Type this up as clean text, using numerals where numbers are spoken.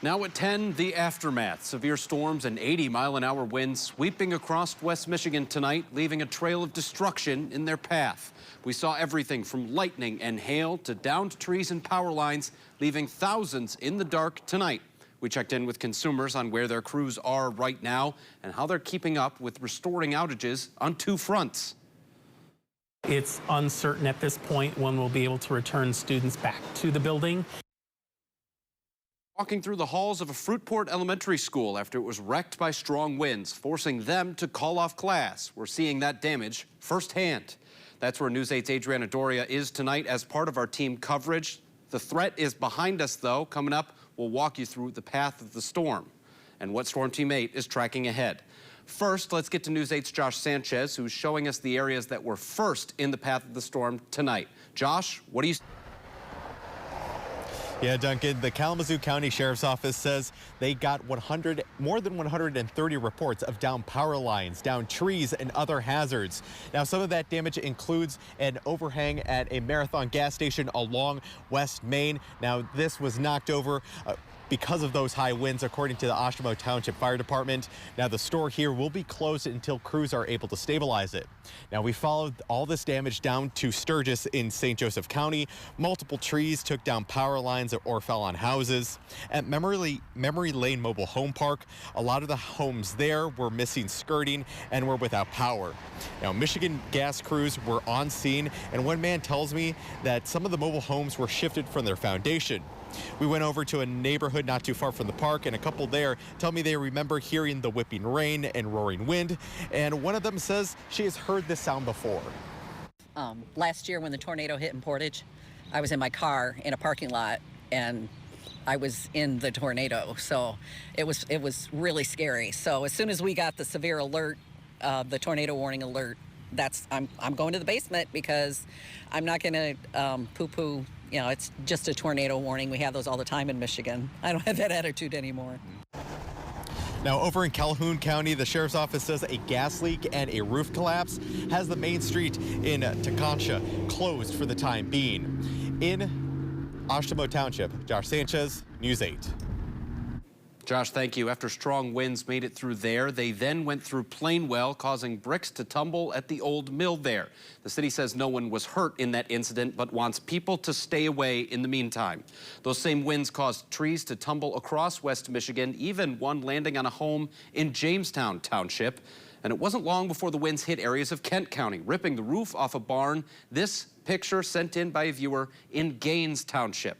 Now at 10, the aftermath. Severe storms and 80-mile-an-hour winds sweeping across West Michigan tonight, leaving a trail of destruction in their path. We saw everything from lightning and hail to downed trees and power lines, leaving thousands in the dark tonight. We checked in with consumers on where their crews are right now and how they're keeping up with restoring outages on two fronts. It's uncertain at this point when we'll be able to return students back to the building. Walking through the halls of a Fruitport Elementary School after it was wrecked by strong winds, forcing them to call off class. We're seeing that damage firsthand. That's where News 8's Adriana Doria is tonight as part of our team coverage. The threat is behind us, though. Coming up, we'll walk you through the path of the storm and what Storm Team 8 is tracking ahead. First, let's get to News 8's Josh Sanchez, who's showing us the areas that were first in the path of the storm tonight. Josh, what do you... Yeah, Duncan, the Kalamazoo County Sheriff's Office says they got more than 130 reports of down power lines, down trees, and other hazards. Now, some of that damage includes an overhang at a Marathon gas station along West Main. Now, this was knocked over because of those high winds, according to the Oshtemo Township Fire Department. Now, the store here will be closed until crews are able to stabilize it. Now, we followed all this damage down to Sturgis in St. Joseph County. Multiple trees took down power lines or fell on houses. At Memory Lane Mobile Home Park, a lot of the homes there were missing skirting and were without power. Now, Michigan gas crews were on scene, and one man tells me that some of the mobile homes were shifted from their foundation. We went over to a neighborhood not too far from the park, and a couple there tell me they remember hearing the whipping rain and roaring wind, and one of them says she has heard this sound before. Last year when the tornado hit in Portage, I was in my car in a parking lot, and I was in the tornado, so it was really scary. So as soon as we got the severe alert, the tornado warning alert, I'm going to the basement because I'm not going to poo-poo. You know, it's just a tornado warning. We have those all the time in Michigan. I don't have that attitude anymore. Now, over in Calhoun County, the Sheriff's Office says a gas leak and a roof collapse has the main street in Tecumseh closed for the time being. In Oshtemo Township, Josh Sanchez, News 8. Josh, thank you. After strong winds made it through there, they then went through Plainwell, causing bricks to tumble at the old mill there. The city says no one was hurt in that incident, but wants people to stay away in the meantime. Those same winds caused trees to tumble across West Michigan, even one landing on a home in Jamestown Township. And it wasn't long before the winds hit areas of Kent County, ripping the roof off a barn. This picture sent in by a viewer in Gaines Township.